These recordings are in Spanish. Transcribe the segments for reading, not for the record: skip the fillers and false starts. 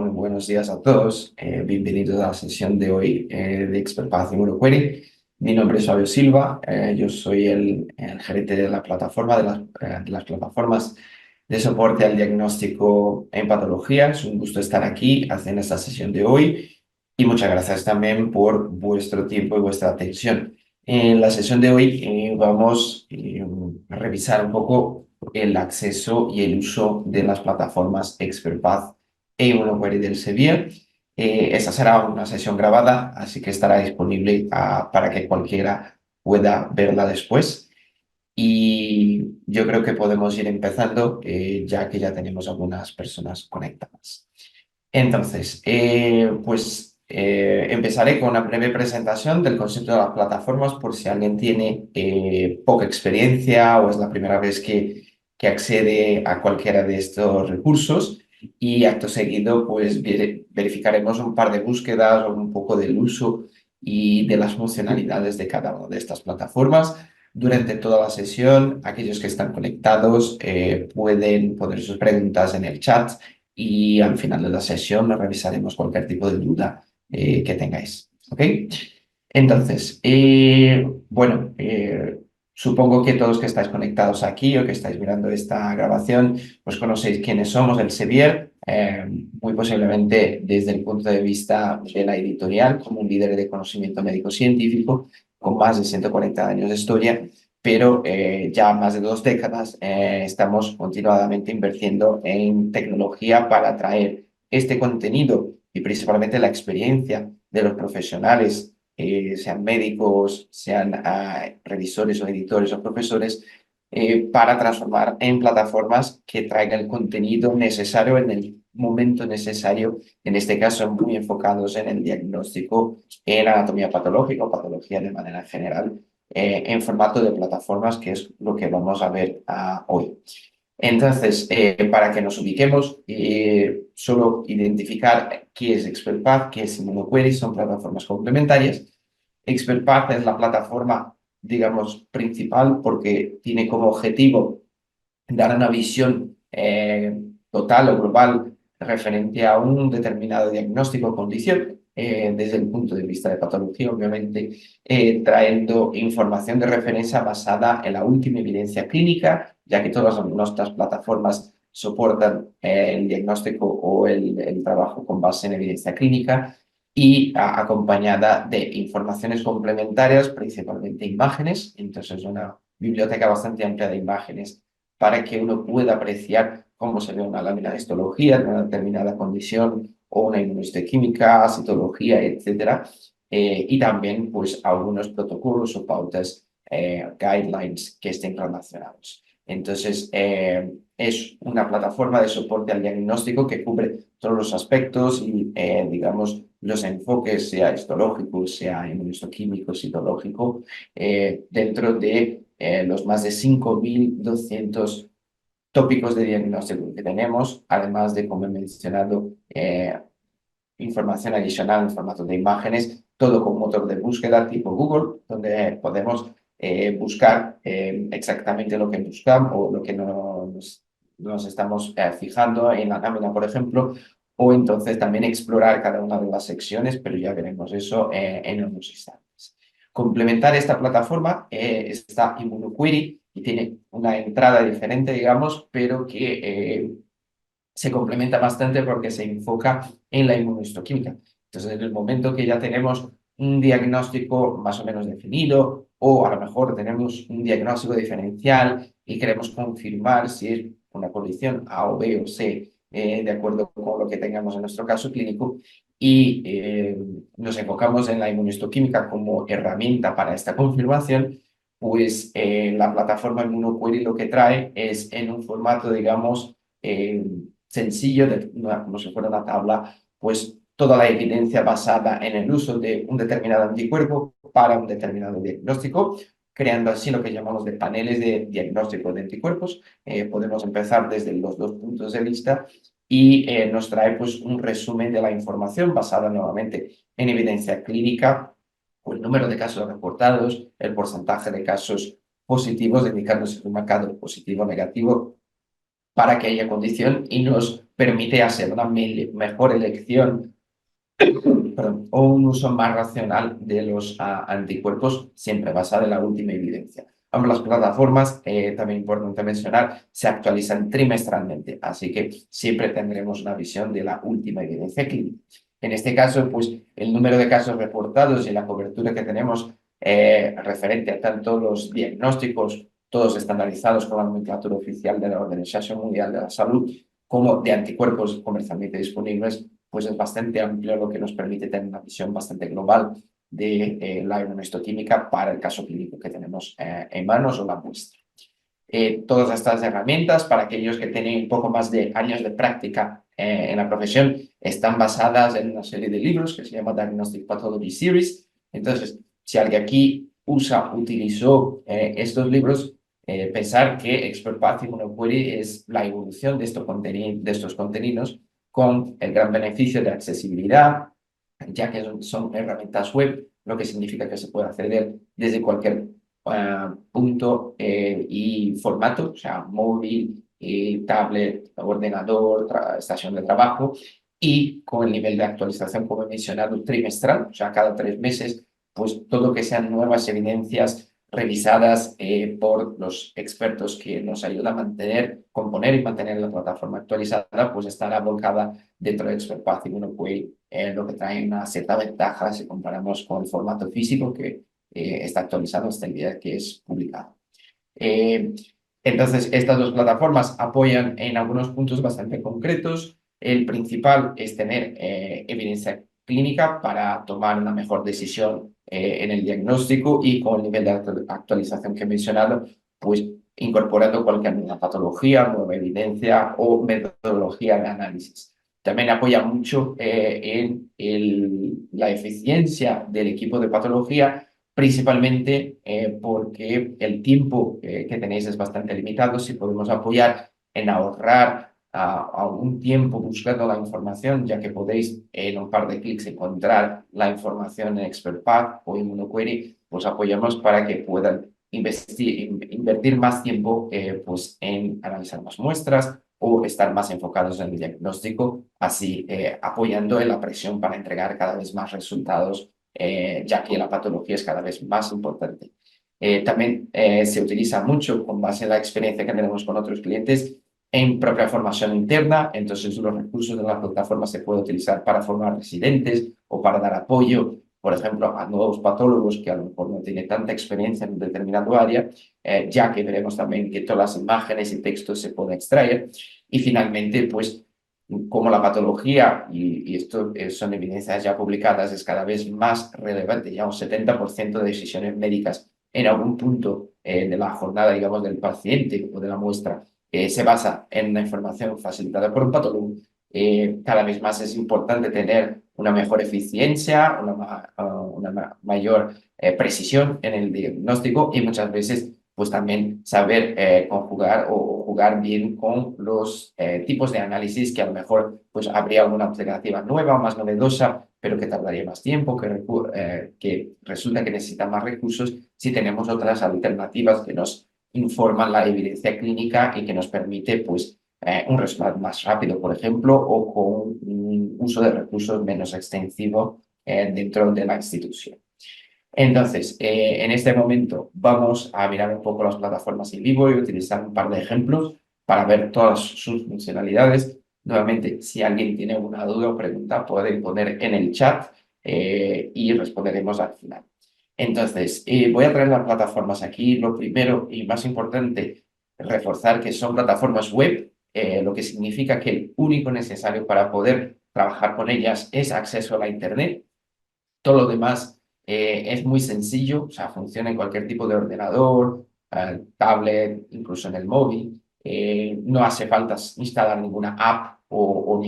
muy buenos días a todos. Bienvenidos a la sesión de hoy de ExpertPath ImmunoQuery. Mi nombre es Fabio Silva. Yo soy el gerente de la plataforma, de las plataformas de soporte al diagnóstico en patología. Es un gusto estar aquí haciendo esta sesión de hoy y muchas gracias también por vuestro tiempo y vuestra atención. En la sesión de hoy vamos a revisar un poco el acceso y el uso de las plataformas ExpertPath e ImmunoQuery del Sevier. Esta será una sesión grabada, así que estará disponible para que cualquiera pueda verla después. Y yo creo que podemos ir empezando, ya que ya tenemos algunas personas conectadas. Entonces, empezaré con una breve presentación del concepto de las plataformas por si alguien tiene poca experiencia o es la primera vez que accede a cualquiera de estos recursos. Y acto seguido, pues verificaremos un par de búsquedas o un poco del uso y de las funcionalidades de cada una de estas plataformas. Durante toda la sesión, aquellos que están conectados pueden poner sus preguntas en el chat y al final de la sesión revisaremos cualquier tipo de duda que tengáis. ¿Ok? Entonces, supongo que todos que estáis conectados aquí o que estáis mirando esta grabación, pues conocéis quiénes somos, el Sevier, muy posiblemente desde el punto de vista de la editorial, como un líder de conocimiento médico-científico con más de 140 años de historia, pero ya más de 2 décadas estamos continuadamente invirtiendo en tecnología para traer este contenido y principalmente la experiencia de los profesionales, sean médicos, sean revisores o editores o profesores, para transformar en plataformas que traigan el contenido necesario en el momento necesario, en este caso muy enfocados en el diagnóstico en anatomía patológica o patología de manera general, en formato de plataformas, que es lo que vamos a ver hoy. Entonces, para que nos ubiquemos, solo identificar qué es ExpertPath, qué es ImmunoQuery, son plataformas complementarias. ExpertPath es la plataforma, digamos, principal porque tiene como objetivo dar una visión total o global referente a un determinado diagnóstico o condición, desde el punto de vista de patología, obviamente, trayendo información de referencia basada en la última evidencia clínica, ya que todas nuestras plataformas soportan el diagnóstico o el trabajo con base en evidencia clínica y acompañada de informaciones complementarias, principalmente imágenes. Entonces, una biblioteca bastante amplia de imágenes para que uno pueda apreciar cómo se ve una lámina de histología de una determinada condición o una inmunohistoquímica, citología, etcétera. Y también, pues, algunos protocolos o pautas, guidelines que estén relacionados. Entonces, es una plataforma de soporte al diagnóstico que cubre todos los aspectos y, digamos, los enfoques, sea histológico, sea inmunohistoquímico, citológico, dentro de los más de 5.200 tópicos de diagnóstico que tenemos, además de, como he mencionado, información adicional en formato de imágenes, todo con motor de búsqueda tipo Google, donde podemos buscar exactamente lo que buscamos o lo que nos estamos fijando en la lámina, por ejemplo, o entonces también explorar cada una de las secciones, pero ya veremos eso en unos instantes. Complementar esta plataforma está ImmunoQuery y tiene una entrada diferente, digamos, pero que se complementa bastante porque se enfoca en la inmunohistoquímica. Entonces, en el momento que ya tenemos un diagnóstico más o menos definido o a lo mejor tenemos un diagnóstico diferencial y queremos confirmar si es una condición A o B o C, de acuerdo con lo que tengamos en nuestro caso clínico, y nos enfocamos en la inmunohistoquímica como herramienta para esta confirmación, pues la plataforma ImmunoQuery lo que trae es en un formato, digamos, sencillo, como si fuera una tabla, pues toda la evidencia basada en el uso de un determinado anticuerpo para un determinado diagnóstico, creando así lo que llamamos de paneles de diagnóstico de anticuerpos. Podemos empezar desde los dos puntos de vista y nos trae pues un resumen de la información basada nuevamente en evidencia clínica, o el número de casos reportados, el porcentaje de casos positivos, indicando si es un marcador positivo o negativo para aquella condición, y nos permite hacer una mejor elección, perdón, o un uso más racional de los anticuerpos, siempre basado en la última evidencia. Ambas plataformas, también importante mencionar, se actualizan trimestralmente, así que siempre tendremos una visión de la última evidencia clínica. En este caso, pues el número de casos reportados y la cobertura que tenemos referente a tanto los diagnósticos, todos estandarizados con la nomenclatura oficial de la Organización Mundial de la Salud, como de anticuerpos comercialmente disponibles, pues es bastante amplio, lo que nos permite tener una visión bastante global de la inmunohistoquímica para el caso clínico que tenemos en manos o la muestra. Todas estas herramientas, para aquellos que tienen un poco más de años de práctica en la profesión, están basadas en una serie de libros que se llama Diagnostic Pathology Series. Entonces, si alguien aquí utilizó estos libros, pensar que ExpertPath Immunoquery es la evolución de estos contenidos con el gran beneficio de accesibilidad, ya que son herramientas web, lo que significa que se puede acceder desde cualquier punto y formato, o sea, móvil, tablet, ordenador, estación de trabajo, y con el nivel de actualización, como he mencionado, trimestral, o sea, cada 3 meses, pues todo lo que sean nuevas evidencias revisadas por los expertos que nos ayudan a componer y mantener la plataforma actualizada, pues estará volcada dentro de ExpertPath Immunoquery, lo que trae una cierta ventaja si comparamos con el formato físico que está actualizado hasta el día que es publicado. Entonces, estas dos plataformas apoyan en algunos puntos bastante concretos. El principal es tener evidencia clínica para tomar una mejor decisión en el diagnóstico y con el nivel de actualización que he mencionado, pues incorporando cualquier nueva patología, nueva evidencia o metodología de análisis. También apoya mucho en la eficiencia del equipo de patología, principalmente porque el tiempo que tenéis es bastante limitado. Si podemos apoyar en ahorrar algún tiempo buscando la información, ya que podéis en un par de clics encontrar la información en ExpertPath o Immunoquery, pues apoyamos para que puedan invertir más tiempo pues en analizar más muestras o estar más enfocados en el diagnóstico, así apoyando en la presión para entregar cada vez más resultados, ya que la patología es cada vez más importante. También se utiliza mucho con base en la experiencia que tenemos con otros clientes en propia formación interna, entonces los recursos de la plataforma se pueden utilizar para formar residentes o para dar apoyo, por ejemplo, a nuevos patólogos que a lo mejor no tienen tanta experiencia en un determinado área, ya que veremos también que todas las imágenes y textos se pueden extraer. Y finalmente, pues, como la patología, y esto son evidencias ya publicadas, es cada vez más relevante, ya un 70% de decisiones médicas en algún punto de la jornada, digamos, del paciente o de la muestra, se basa en una información facilitada por un patólogo. Cada vez más es importante tener una mejor eficiencia, una mayor precisión en el diagnóstico y muchas veces pues también saber conjugar o jugar bien con los tipos de análisis que a lo mejor pues habría alguna alternativa nueva, más novedosa, pero que tardaría más tiempo, que resulta que necesita más recursos si tenemos otras alternativas que nos informan la evidencia clínica y que nos permite pues un resultado más rápido, por ejemplo, o con un uso de recursos menos extensivo dentro de la institución. Entonces, en este momento vamos a mirar un poco las plataformas en vivo y utilizar un par de ejemplos para ver todas sus funcionalidades. Nuevamente, si alguien tiene alguna duda o pregunta, puede poner en el chat y responderemos al final. Entonces, voy a traer las plataformas aquí. Lo primero y más importante, reforzar que son plataformas web, lo que significa que el único necesario para poder trabajar con ellas es acceso a la Internet. Todo lo demás es muy sencillo, o sea, funciona en cualquier tipo de ordenador, tablet, incluso en el móvil. No hace falta instalar ninguna app o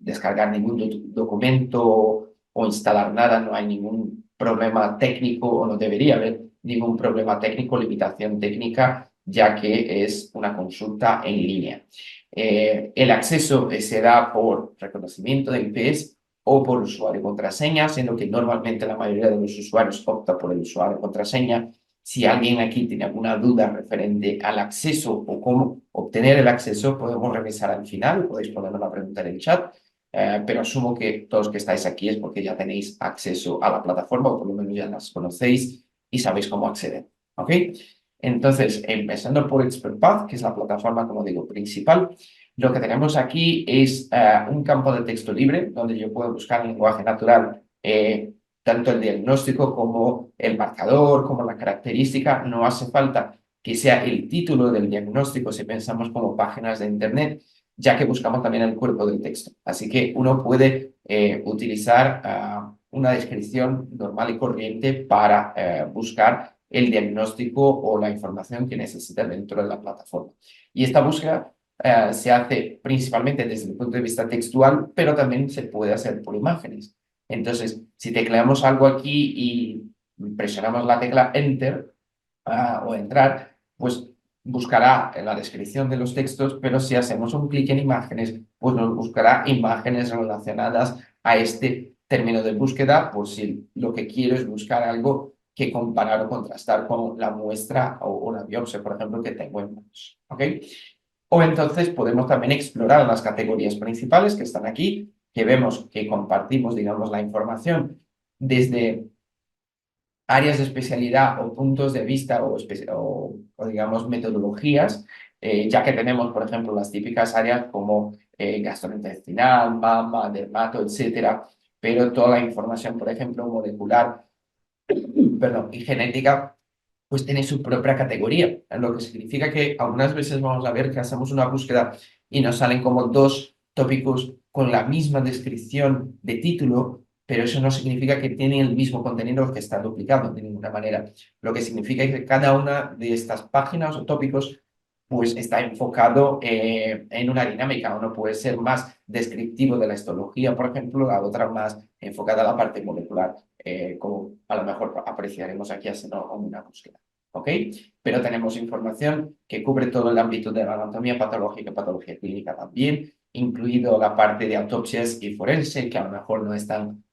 descargar ningún documento o instalar nada, no hay ningún problema técnico o no debería haber ningún problema técnico, limitación técnica, ya que es una consulta en línea. El acceso se da por reconocimiento de IPs o por usuario y contraseña, siendo que normalmente la mayoría de los usuarios opta por el usuario y contraseña. Si alguien aquí tiene alguna duda referente al acceso o cómo obtener el acceso, podemos revisar al final, podéis ponerme la pregunta en el chat, pero asumo que todos que estáis aquí es porque ya tenéis acceso a la plataforma o por lo menos ya las conocéis y sabéis cómo acceder, ¿ok? Entonces, empezando por ExpertPath, que es la plataforma, como digo, principal, lo que tenemos aquí es un campo de texto libre donde yo puedo buscar en lenguaje natural tanto el diagnóstico como el marcador, como la característica. No hace falta que sea el título del diagnóstico si pensamos como páginas de Internet, ya que buscamos también el cuerpo del texto. Así que uno puede utilizar una descripción normal y corriente para buscar el diagnóstico o la información que necesita dentro de la plataforma. Y esta búsqueda se hace principalmente desde el punto de vista textual, pero también se puede hacer por imágenes. Entonces, si tecleamos algo aquí y presionamos la tecla Enter o entrar, pues buscará en la descripción de los textos, pero si hacemos un clic en imágenes, pues nos buscará imágenes relacionadas a este término de búsqueda, por si lo que quiero es buscar algo que comparar o contrastar con la muestra o la biopsia, por ejemplo, que tengo en manos. ¿Ok? O entonces podemos también explorar las categorías principales que están aquí, que vemos que compartimos, digamos, la información desde áreas de especialidad o puntos de vista o, digamos, metodologías, ya que tenemos, por ejemplo, las típicas áreas como gastrointestinal, mama, dermato, etcétera, pero toda la información, por ejemplo, molecular, perdón, y genética pues tiene su propia categoría, lo que significa que algunas veces vamos a ver que hacemos una búsqueda y nos salen como dos tópicos con la misma descripción de título, pero eso no significa que tienen el mismo contenido que está duplicado de ninguna manera. Lo que significa que cada una de estas páginas o tópicos pues está enfocado en una dinámica. Uno puede ser más descriptivo de la histología, por ejemplo, la otra más enfocada a la parte molecular, como a lo mejor apreciaremos aquí haciendo una búsqueda. ¿Ok? Pero tenemos información que cubre todo el ámbito de la anatomía patológica, patología clínica también, incluido la parte de autopsias y forense, que a lo mejor no es tan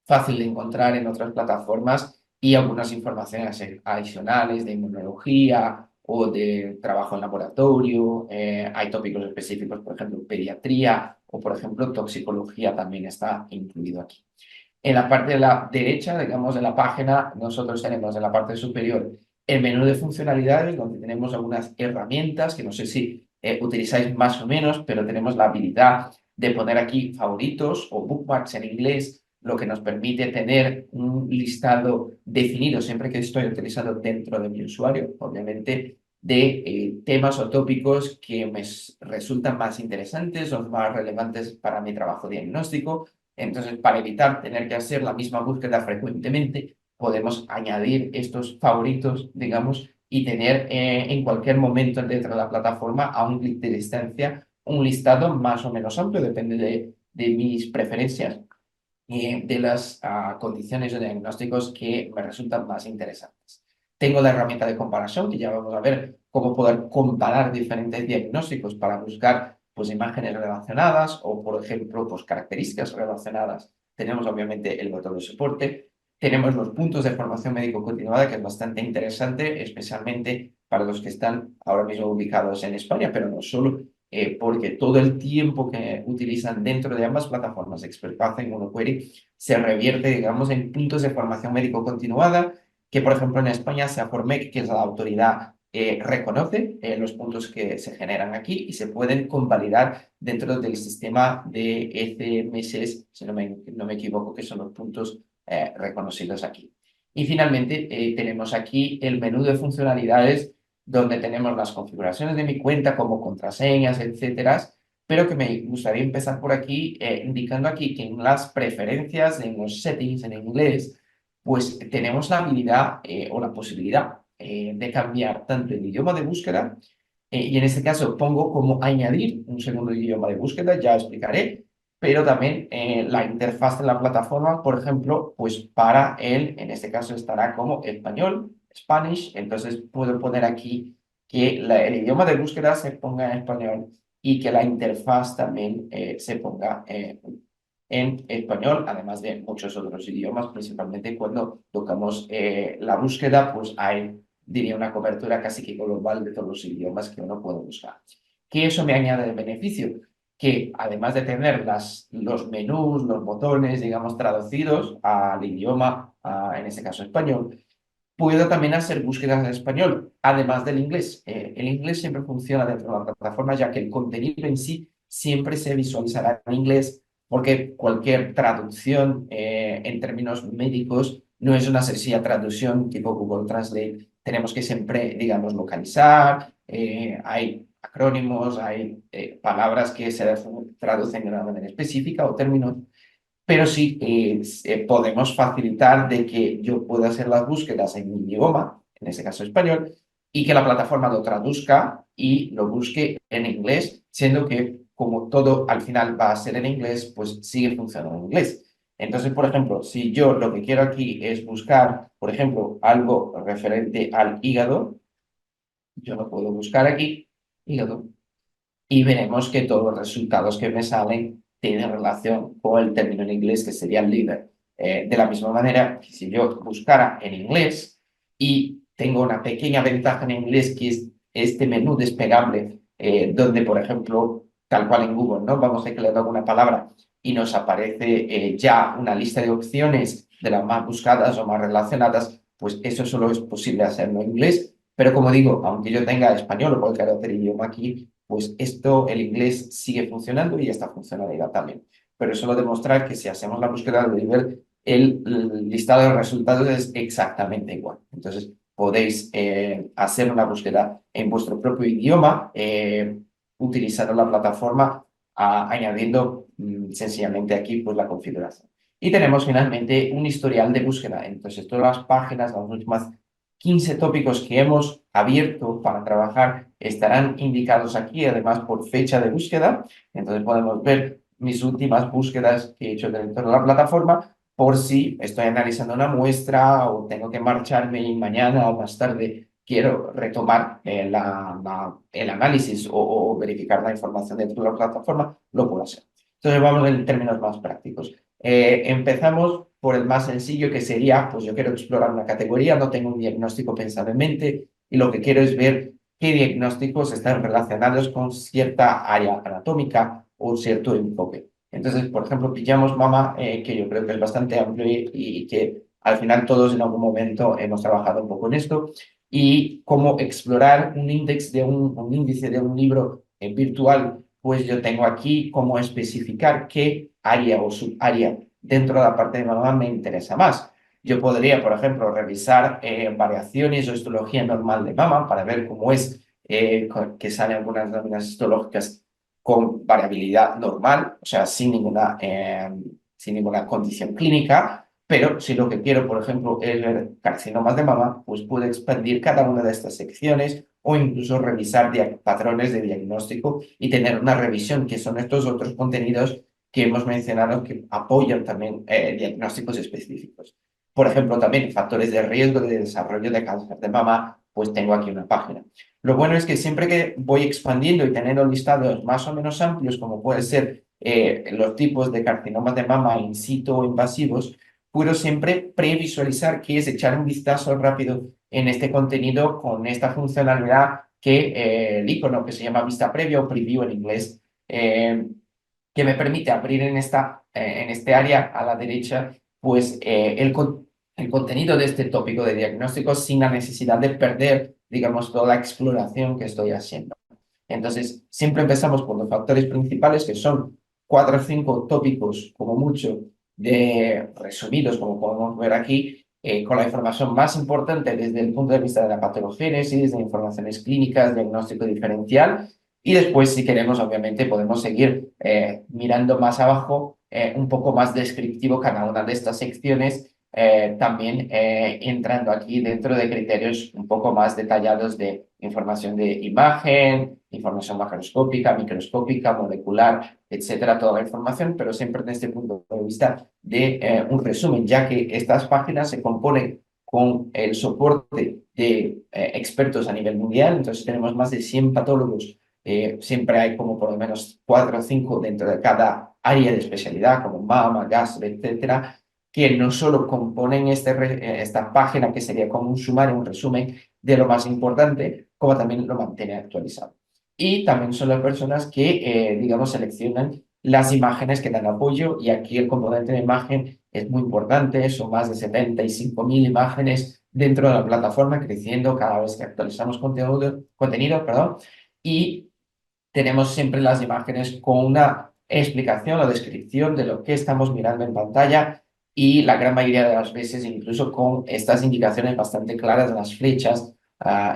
fácil de encontrar en otras plataformas, y algunas informaciones adicionales de inmunología o de trabajo en laboratorio. Hay tópicos específicos, por ejemplo, pediatría o, por ejemplo, toxicología también está incluido aquí. En la parte de la derecha, digamos, de la página, nosotros tenemos en la parte superior el menú de funcionalidades, donde tenemos algunas herramientas que no sé si utilizáis más o menos, pero tenemos la habilidad de poner aquí favoritos o bookmarks en inglés, lo que nos permite tener un listado definido siempre que estoy utilizando dentro de mi usuario, obviamente, de temas o tópicos que me resultan más interesantes o más relevantes para mi trabajo diagnóstico. Entonces, para evitar tener que hacer la misma búsqueda frecuentemente, podemos añadir estos favoritos, digamos, y tener en cualquier momento dentro de la plataforma a un clic de distancia un listado más o menos amplio, depende de mis preferencias y de las condiciones o diagnósticos que me resultan más interesantes. Tengo la herramienta de comparación, que ya vamos a ver cómo poder comparar diferentes diagnósticos para buscar pues, imágenes relacionadas o, por ejemplo, pues, características relacionadas. Tenemos, obviamente, el botón de soporte. Tenemos los puntos de formación médico continuada, que es bastante interesante, especialmente para los que están ahora mismo ubicados en España, pero no solo, porque todo el tiempo que utilizan dentro de ambas plataformas, ExpertPath y MonoQuery, se revierte, digamos, en puntos de formación médico continuada, que por ejemplo en España SEAFORMEC, que es la autoridad, reconoce los puntos que se generan aquí y se pueden convalidar dentro del sistema de ECMS, si no me equivoco, que son los puntos reconocidos aquí. Y finalmente tenemos aquí el menú de funcionalidades donde tenemos las configuraciones de mi cuenta como contraseñas, etcétera, pero que me gustaría empezar por aquí indicando aquí que en las preferencias, en los settings en inglés, pues tenemos la habilidad o la posibilidad de cambiar tanto el idioma de búsqueda y en este caso pongo como añadir un segundo idioma de búsqueda, ya explicaré, pero también la interfaz de la plataforma, por ejemplo, pues para él, en este caso estará como español, Spanish, entonces puedo poner aquí que el idioma de búsqueda se ponga en español y que la interfaz también se ponga en español, además de muchos otros idiomas, principalmente cuando tocamos la búsqueda, pues hay, diría, una cobertura casi que global de todos los idiomas que uno puede buscar. ¿Qué eso me añade de beneficio? Que además de tener los menús, los botones, digamos, traducidos al idioma, en este caso español, puedo también hacer búsquedas en español, además del inglés. El inglés siempre funciona dentro de la plataforma, ya que el contenido en sí siempre se visualizará en inglés, porque cualquier traducción en términos médicos no es una sencilla traducción tipo Google Translate. Tenemos que siempre, digamos, localizar, hay acrónimos, hay palabras que se traducen de una manera específica o términos, pero sí podemos facilitar de que yo pueda hacer las búsquedas en mi idioma, en este caso español, y que la plataforma lo traduzca y lo busque en inglés, siendo que como todo al final va a ser en inglés, pues sigue funcionando en inglés. Entonces, por ejemplo, si yo lo que quiero aquí es buscar, por ejemplo, algo referente al hígado, yo lo puedo buscar aquí, hígado, y veremos que todos los resultados que me salen tienen relación con el término en inglés que sería liver. De la misma manera que si yo buscara en inglés y tengo una pequeña ventaja en inglés que es este menú desplegable donde, por ejemplo, tal cual en Google, ¿no? Vamos tecleando alguna palabra y nos aparece ya una lista de opciones de las más buscadas o más relacionadas, pues eso solo es posible hacerlo en inglés. Pero como digo, aunque yo tenga español o cualquier otro idioma aquí, pues esto, el inglés sigue funcionando y esta funcionalidad también. Pero es solo demostrar que si hacemos la búsqueda de nivel, el listado de resultados es exactamente igual. Entonces, podéis hacer una búsqueda en vuestro propio idioma utilizando la plataforma, añadiendo sencillamente aquí pues, la configuración. Y tenemos finalmente un historial de búsqueda. Entonces, todas las páginas, las últimas 15 tópicos que hemos abierto para trabajar estarán indicados aquí, además por fecha de búsqueda. Entonces podemos ver mis últimas búsquedas que he hecho dentro de la plataforma por si estoy analizando una muestra o tengo que marcharme y mañana o más tarde quiero retomar el análisis o verificar la información dentro de la plataforma, lo puedo hacer. Entonces vamos en términos más prácticos. Empezamos por el más sencillo que sería, pues yo quiero explorar una categoría, no tengo un diagnóstico pensado en mente y lo que quiero es ver qué diagnósticos están relacionados con cierta área anatómica o cierto enfoque. Entonces, por ejemplo, pillamos mama, que yo creo que es bastante amplio y que al final todos en algún momento hemos trabajado un poco en esto, y cómo explorar un índice de un índice de un libro virtual, pues yo tengo aquí cómo especificar qué área o subárea dentro de la parte de mama me interesa más. Yo podría, por ejemplo, revisar variaciones o histología normal de mama para ver cómo es que salen algunas láminas histológicas con variabilidad normal, o sea, sin ninguna condición clínica, pero si lo que quiero, por ejemplo, es ver carcinomas de mama, pues puedo expandir cada una de estas secciones o incluso revisar patrones de diagnóstico y tener una revisión, que son estos otros contenidos que hemos mencionado que apoyan también diagnósticos específicos. Por ejemplo, también factores de riesgo de desarrollo de cáncer de mama, pues tengo aquí una página. Lo bueno es que siempre que voy expandiendo y teniendo listados más o menos amplios, como puede ser los tipos de carcinomas de mama in situ o invasivos, puedo siempre previsualizar qué es echar un vistazo rápido en este contenido con esta funcionalidad que el icono que se llama vista previa o preview en inglés, que me permite abrir en este área a la derecha pues el contenido de este tópico de diagnóstico sin la necesidad de perder, digamos, toda la exploración que estoy haciendo. Entonces, siempre empezamos por los factores principales, que son 4 o 5 tópicos, como mucho, de resumidos, como podemos ver aquí, con la información más importante desde el punto de vista de la patogénesis, de informaciones clínicas, diagnóstico diferencial. Y después, si queremos, obviamente, podemos seguir mirando más abajo, un poco más descriptivo cada una de estas secciones, también entrando aquí dentro de criterios un poco más detallados de información de imagen, información macroscópica, microscópica, molecular, etcétera, toda la información, pero siempre desde el punto de vista de un resumen, ya que estas páginas se componen con el soporte de expertos a nivel mundial. Entonces tenemos más de 100 patólogos siempre hay como por lo menos 4 o 5 dentro de cada área de especialidad, como mama, gastro, etcétera, que no solo componen esta página, que sería como un sumario, un resumen de lo más importante, como también lo mantiene actualizado. Y también son las personas que, digamos, seleccionan las imágenes que dan apoyo, y aquí el componente de imagen es muy importante, son más de 75.000 imágenes dentro de la plataforma, creciendo cada vez que actualizamos contenido, perdón, y tenemos siempre las imágenes con una explicación o descripción de lo que estamos mirando en pantalla, y la gran mayoría de las veces incluso con estas indicaciones bastante claras, las flechas,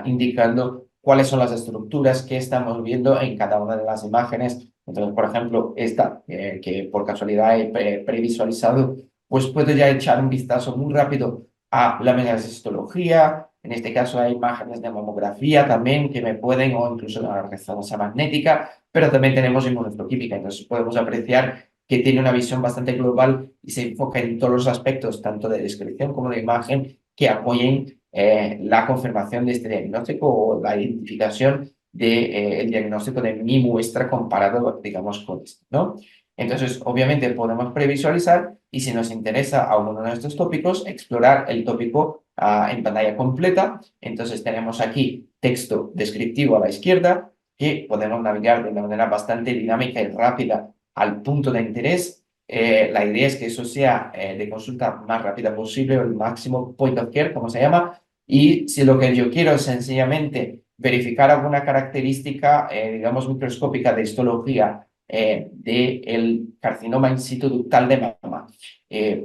indicando cuáles son las estructuras que estamos viendo en cada una de las imágenes. Entonces, por ejemplo, esta que por casualidad he previsualizado, pues puedo ya echar un vistazo muy rápido a la mesocistología. En este caso hay imágenes de mamografía también que me pueden, o incluso la resonancia magnética, pero también tenemos inmunohistoquímica. Entonces podemos apreciar que tiene una visión bastante global y se enfoca en todos los aspectos, tanto de descripción como de imagen, que apoyen la confirmación de este diagnóstico o la identificación del diagnóstico de mi muestra comparado, digamos, con esto, ¿no? Entonces, obviamente podemos previsualizar, y si nos interesa alguno de estos tópicos, explorar el tópico en pantalla completa. Entonces tenemos aquí texto descriptivo a la izquierda, que podemos navegar de una manera bastante dinámica y rápida al punto de interés. La idea es que eso sea de consulta más rápida posible, el máximo point of care, como se llama, y si lo que yo quiero es sencillamente verificar alguna característica, digamos, microscópica de histología del carcinoma in situ ductal de mama,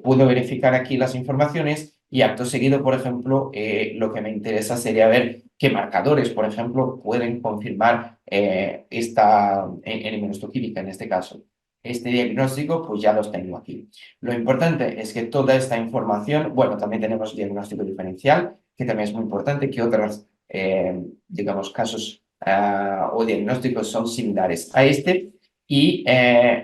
puedo verificar aquí las informaciones, y acto seguido, por ejemplo, lo que me interesa sería ver qué marcadores, por ejemplo, pueden confirmar en inmunohistoquímica, en este caso. Este diagnóstico, pues ya los tengo aquí. Lo importante es que toda esta información, bueno, también tenemos diagnóstico diferencial, que también es muy importante, que otros, digamos, casos o diagnósticos son similares a este. Y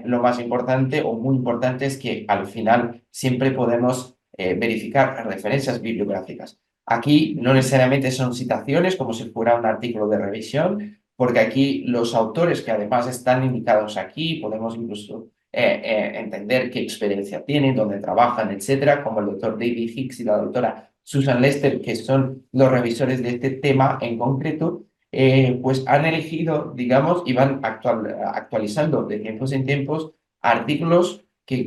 lo más importante o muy importante es que al final siempre podemos verificar referencias bibliográficas. Aquí no necesariamente son citaciones como si fuera un artículo de revisión, porque aquí los autores que además están indicados aquí, podemos incluso entender qué experiencia tienen, dónde trabajan, etcétera, como el doctor David Hicks y la doctora Susan Lester, que son los revisores de este tema en concreto. Pues han elegido, digamos, y van actualizando de tiempos en tiempos artículos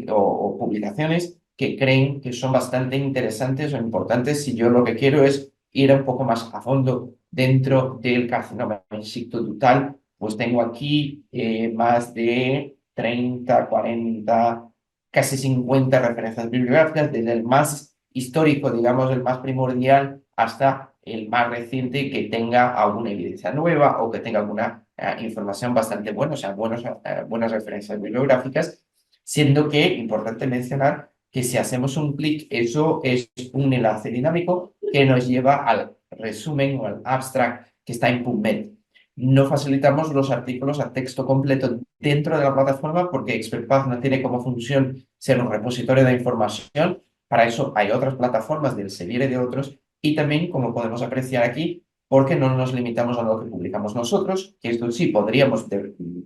o publicaciones que creen que son bastante interesantes o importantes si yo lo que quiero es ir un poco más a fondo dentro del carcinoma in situ ductal. Pues tengo aquí más de 30, 40, casi 50 referencias bibliográficas, desde el más histórico, digamos, el más primordial, hasta el más reciente que tenga alguna evidencia nueva o que tenga alguna información bastante buena, o sea, buenas referencias bibliográficas, siendo que, importante mencionar, que si hacemos un clic, eso es un enlace dinámico que nos lleva al resumen o al abstract que está en PubMed. No facilitamos los artículos a texto completo dentro de la plataforma, porque ExpertPath no tiene como función ser un repositorio de información. Para eso hay otras plataformas del Elsevier y de otros, y también, como podemos apreciar aquí, porque no nos limitamos a lo que publicamos nosotros, que esto sí podríamos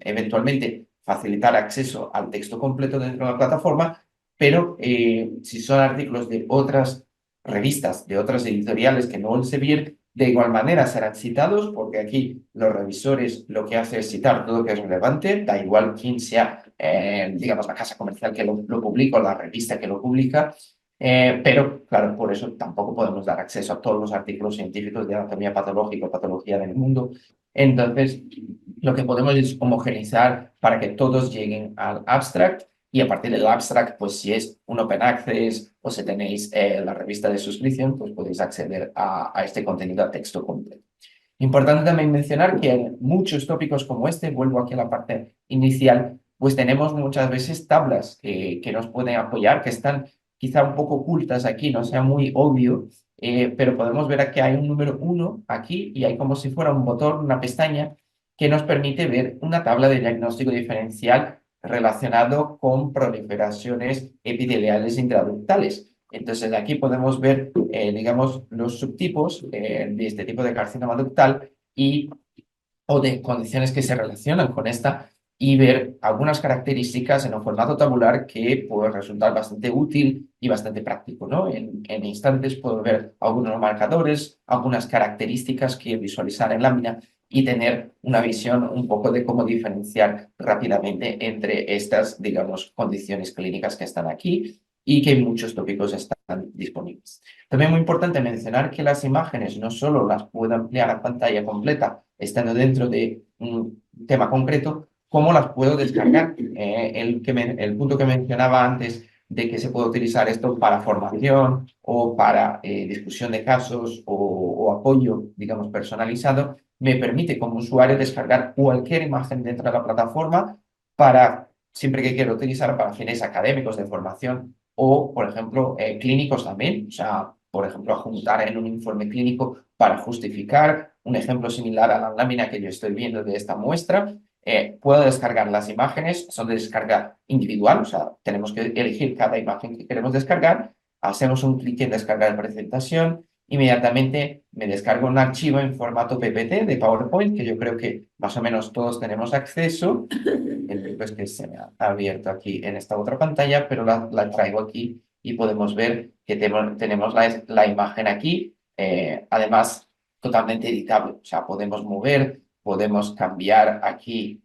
eventualmente facilitar acceso al texto completo dentro de la plataforma, pero si son artículos de otras revistas, de otras editoriales que no Elsevier, de igual manera serán citados, porque aquí los revisores lo que hace es citar todo lo que es relevante, da igual quién sea, digamos, la casa comercial que lo publica o la revista que lo publica. Pero, claro, por eso tampoco podemos dar acceso a todos los artículos científicos de anatomía patológica o patología del mundo. Entonces, lo que podemos es homogeneizar para que todos lleguen al abstract, y a partir del abstract, pues si es un open access o si tenéis la revista de suscripción, pues podéis acceder a este contenido a texto completo. Importante también mencionar que en muchos tópicos como este, vuelvo aquí a la parte inicial, pues tenemos muchas veces tablas que nos pueden apoyar, que están quizá un poco ocultas aquí, no sea muy obvio, pero podemos ver que hay un número 1 aquí, y hay como si fuera un botón, una pestaña, que nos permite ver una tabla de diagnóstico diferencial relacionado con proliferaciones epiteliales intraductales. Entonces, aquí podemos ver, digamos, los subtipos de este tipo de carcinoma ductal, y o de condiciones que se relacionan con esta y ver algunas características en un formato tabular que puede resultar bastante útil y bastante práctico, ¿no? En instantes puedo ver algunos marcadores, algunas características que visualizar en lámina y tener una visión un poco de cómo diferenciar rápidamente entre estas, digamos, condiciones clínicas que están aquí y que muchos tópicos están disponibles. También muy importante mencionar que las imágenes no solo las puedo ampliar a pantalla completa estando dentro de un tema concreto, como las puedo descargar. El punto que mencionaba antes de que se puede utilizar esto para formación o para discusión de casos o apoyo, digamos, personalizado, me permite como usuario descargar cualquier imagen dentro de la plataforma para, siempre que quiero utilizar para fines académicos de formación o, por ejemplo, clínicos también. O sea, por ejemplo, adjuntar en un informe clínico para justificar un ejemplo similar a la lámina que yo estoy viendo de esta muestra. Puedo descargar las imágenes, son de descarga individual, o sea, tenemos que elegir cada imagen que queremos descargar, hacemos un clic en descargar presentación, inmediatamente me descargo un archivo en formato PPT de PowerPoint, que yo creo que más o menos todos tenemos acceso. El truco es que se me ha abierto aquí en esta otra pantalla, pero la traigo aquí y podemos ver que tenemos la imagen aquí. Además, totalmente editable, o sea, podemos mover, podemos cambiar aquí,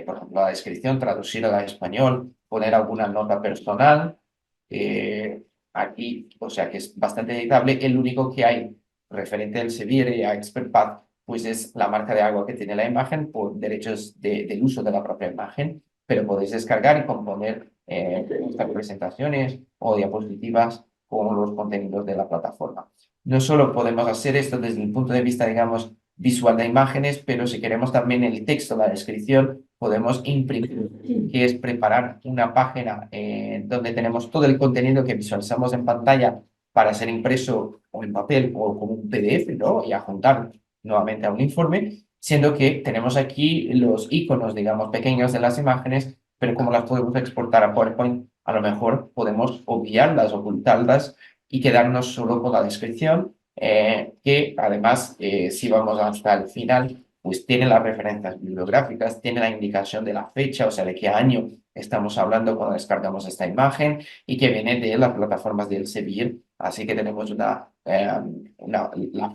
por ejemplo, la descripción, traducirla al español, poner alguna nota personal. eh, Aquí, o sea, que es bastante editable. El único que hay referente al Severe y a ExpertPath pues es la marca de agua que tiene la imagen por derechos del uso de la propia imagen, pero podéis descargar y componer estas presentaciones o diapositivas con los contenidos de la plataforma. No solo podemos hacer esto desde el punto de vista, digamos, visual de imágenes, pero si queremos también el texto, la descripción, podemos imprimir, que es preparar una página donde tenemos todo el contenido que visualizamos en pantalla para ser impreso o en papel o como un PDF, ¿no? Y adjuntar nuevamente a un informe, siendo que tenemos aquí los iconos, digamos, pequeños de las imágenes, pero como las podemos exportar a PowerPoint, a lo mejor podemos obviarlas, ocultarlas y quedarnos solo con la descripción, que además, si vamos hasta el final, pues tiene las referencias bibliográficas, tiene la indicación de la fecha, o sea, de qué año estamos hablando cuando descargamos esta imagen y que viene de las plataformas del Elsevier. Así que tenemos la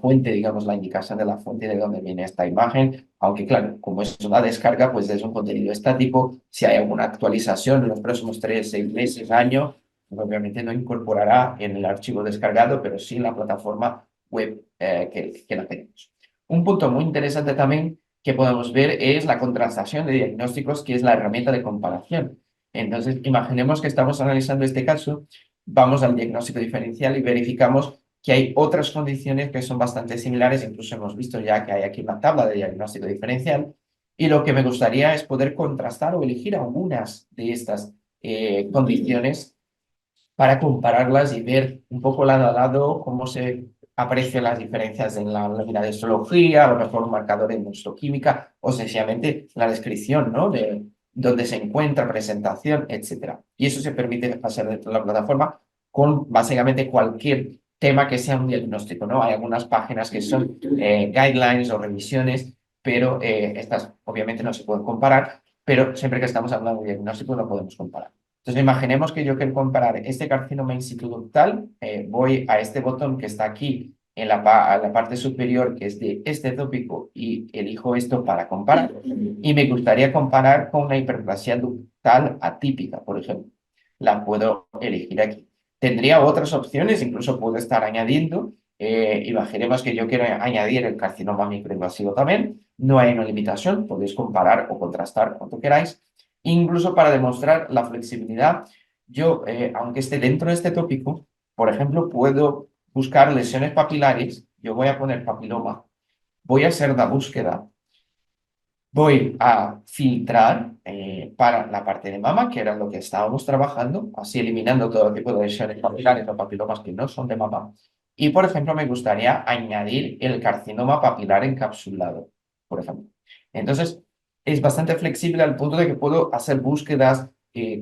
fuente, digamos, la indicación de la fuente de dónde viene esta imagen, aunque claro, como es una descarga, pues es un contenido estático. Si hay alguna actualización en los próximos 3, 6 meses, año, obviamente no incorporará en el archivo descargado, pero sí en la plataforma web que la tenemos. Un punto muy interesante también que podemos ver es la contrastación de diagnósticos, que es la herramienta de comparación. Entonces, imaginemos que estamos analizando este caso, vamos al diagnóstico diferencial y verificamos que hay otras condiciones que son bastante similares, incluso hemos visto ya que hay aquí una tabla de diagnóstico diferencial, y lo que me gustaría es poder contrastar o elegir algunas de estas condiciones para compararlas y ver un poco lado a lado cómo se aprecian las diferencias en la lámina de histología, a lo mejor un marcador de inmunohistoquímica o sencillamente la descripción, ¿no? De dónde se encuentra, presentación, etcétera. Y eso se permite hacer dentro de la plataforma con básicamente cualquier tema que sea un diagnóstico, ¿no? Hay algunas páginas que son guidelines o revisiones, pero estas obviamente no se pueden comparar, pero siempre que estamos hablando de diagnóstico no podemos comparar. Entonces, imaginemos que yo quiero comparar este carcinoma in situ ductal, voy a este botón que está aquí en a la parte superior, que es de este tópico, y elijo esto para comparar. Y me gustaría comparar con una hiperplasia ductal atípica, por ejemplo. La puedo elegir aquí. Tendría otras opciones, incluso puedo estar añadiendo. Imaginemos que yo quiero añadir el carcinoma microinvasivo también. No hay una limitación, podéis comparar o contrastar cuanto queráis. Incluso para demostrar la flexibilidad, yo, aunque esté dentro de este tópico, por ejemplo, puedo buscar lesiones papilares, yo voy a poner papiloma, voy a hacer la búsqueda, voy a filtrar para la parte de mama, que era lo que estábamos trabajando, así eliminando todo tipo de lesiones papilares o papilomas que no son de mama. Y, por ejemplo, me gustaría añadir el carcinoma papilar encapsulado, por ejemplo. Entonces, es bastante flexible al punto de que puedo hacer búsquedas,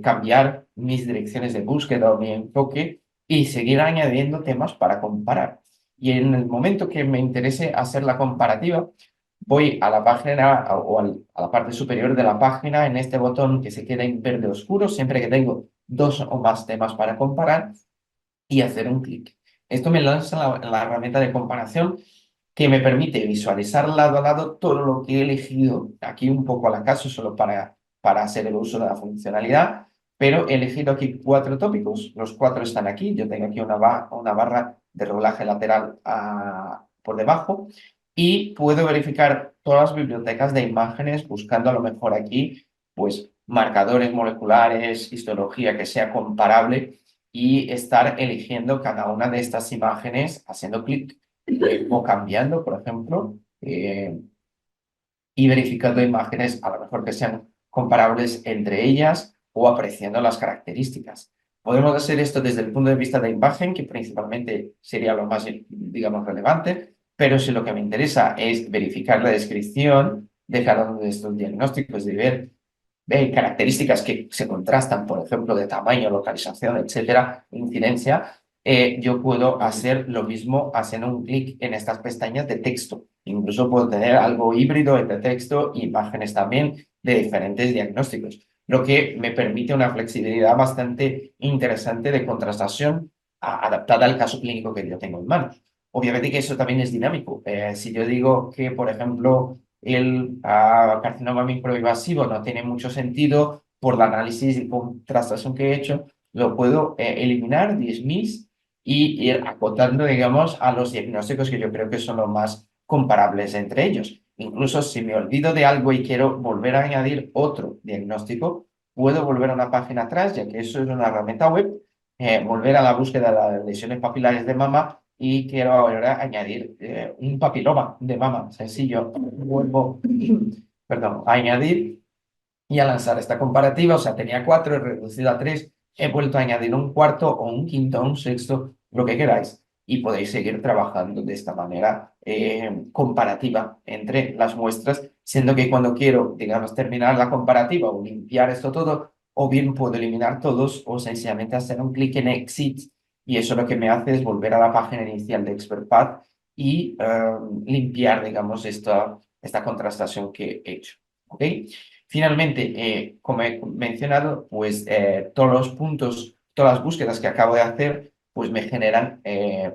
cambiar mis direcciones de búsqueda o mi enfoque y seguir añadiendo temas para comparar. Y en el momento que me interese hacer la comparativa, voy a la página a la parte superior de la página en este botón que se queda en verde oscuro siempre que tengo dos o más temas para comparar y hacer un clic. Esto me lanza la herramienta de comparación que me permite visualizar lado a lado todo lo que he elegido, aquí un poco al acaso, solo para hacer el uso de la funcionalidad, pero he elegido aquí cuatro tópicos, los cuatro están aquí, yo tengo aquí una barra de reglaje lateral por debajo y puedo verificar todas las bibliotecas de imágenes buscando a lo mejor aquí, pues marcadores moleculares, histología que sea comparable y estar eligiendo cada una de estas imágenes haciendo clic o cambiando, por ejemplo, y verificando imágenes a lo mejor que sean comparables entre ellas o apreciando las características. Podemos hacer esto desde el punto de vista de imagen, que principalmente sería lo más, digamos, relevante, pero si lo que me interesa es verificar la descripción de cada uno de estos diagnósticos, de ver características que se contrastan, por ejemplo, de tamaño, localización, etcétera, incidencia, yo puedo hacer lo mismo haciendo un clic en estas pestañas de texto. Incluso puedo tener algo híbrido entre texto e imágenes también de diferentes diagnósticos, lo que me permite una flexibilidad bastante interesante de contrastación adaptada al caso clínico que yo tengo en manos. Obviamente que eso también es dinámico. Si yo digo que, por ejemplo, el carcinoma microinvasivo no tiene mucho sentido por el análisis y contrastación que he hecho, lo puedo eliminar, dismiss y ir acotando, digamos, a los diagnósticos que yo creo que son los más comparables entre ellos. Incluso si me olvido de algo y quiero volver a añadir otro diagnóstico, puedo volver a una página atrás, ya que eso es una herramienta web, volver a la búsqueda de las lesiones papilares de mama y quiero ahora añadir un papiloma de mama sencillo. Vuelvo, perdón, a añadir y a lanzar esta comparativa. O sea, tenía cuatro, he reducido a tres, he vuelto a añadir un cuarto o un quinto o un sexto, lo que queráis. Y podéis seguir trabajando de esta manera comparativa entre las muestras, siendo que cuando quiero, digamos, terminar la comparativa o limpiar esto todo, o bien puedo eliminar todos o sencillamente hacer un clic en Exit y eso lo que me hace es volver a la página inicial de ExpertPath y limpiar, digamos, esta contrastación que he hecho. ¿Ok? Finalmente, como he mencionado, pues todos los puntos, todas las búsquedas que acabo de hacer, pues me generan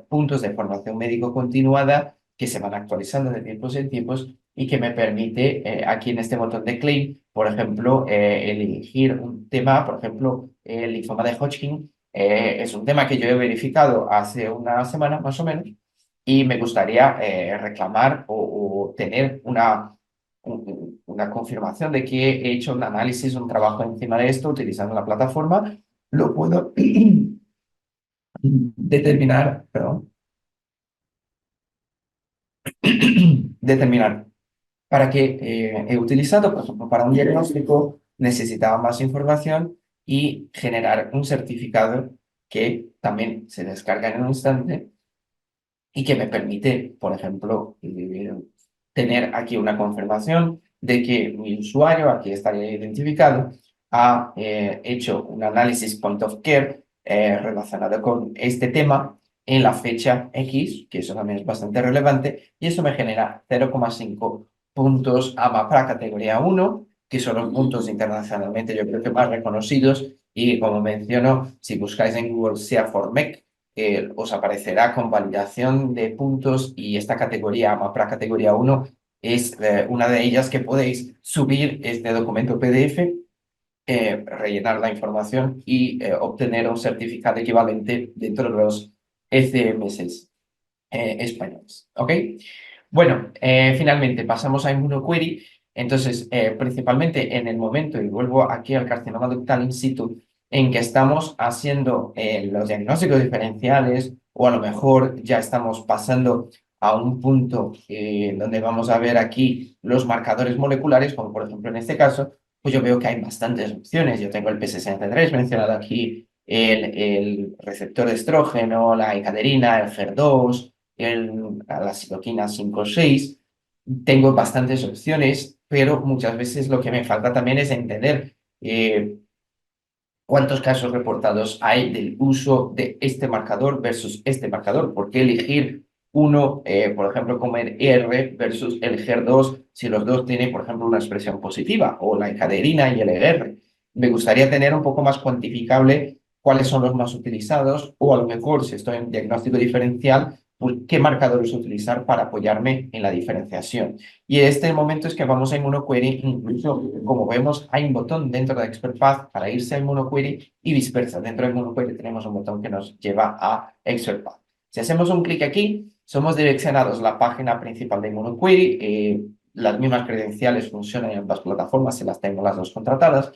puntos de formación médico continuada que se van actualizando de tiempos en tiempos y que me permite aquí en este botón de claim, por ejemplo, elegir un tema, por ejemplo, el linfoma de Hodgkin. Es un tema que yo he verificado hace una semana más o menos y me gustaría reclamar o tener una confirmación de que he hecho un análisis, un trabajo encima de esto utilizando la plataforma, lo puedo determinar, perdón, determinar para qué he utilizado, por ejemplo, para un diagnóstico necesitaba más información y generar un certificado que también se descarga en un instante y que me permite, por ejemplo, tener aquí una confirmación de que mi usuario, aquí estaría identificado, ha hecho un análisis point of care relacionado con este tema en la fecha X, que eso también es bastante relevante, y eso me genera 0,5 puntos AMA para categoría 1, que son los puntos internacionalmente yo creo que más reconocidos, y como menciono, si buscáis en Google SEA for MEC, os aparecerá con validación de puntos y esta categoría, MAPRA categoría 1, es una de ellas que podéis subir este documento PDF, rellenar la información y obtener un certificado equivalente dentro de los ECMS españoles. ¿Ok? Bueno, finalmente pasamos a ImmunoQuery. Entonces, principalmente en el momento, y vuelvo aquí al carcinoma ductal in situ, en que estamos haciendo los diagnósticos diferenciales o a lo mejor ya estamos pasando a un punto donde vamos a ver aquí los marcadores moleculares, como por ejemplo en este caso, pues yo veo que hay bastantes opciones. Yo tengo el P63 mencionado aquí, el receptor de estrógeno, la encaderina, el HER2, la citoquina 5/6. Tengo bastantes opciones, pero muchas veces lo que me falta también es entender cuántos casos reportados hay del uso de este marcador versus este marcador. ¿Por qué elegir uno, por ejemplo, como el ER versus el HER2, si los dos tienen, por ejemplo, una expresión positiva, o la encadenina y el ER. Me gustaría tener un poco más cuantificable cuáles son los más utilizados, o a lo mejor, si estoy en diagnóstico diferencial, pues, qué marcadores utilizar para apoyarme en la diferenciación. Y en este momento es que vamos a ImmunoQuery, incluso como vemos hay un botón dentro de ExpertPath para irse a ImmunoQuery y viceversa. Dentro de ImmunoQuery tenemos un botón que nos lleva a ExpertPath. Si hacemos un clic aquí, somos direccionados a la página principal de ImmunoQuery. Las mismas credenciales funcionan en ambas plataformas, se las tengo las dos contratadas.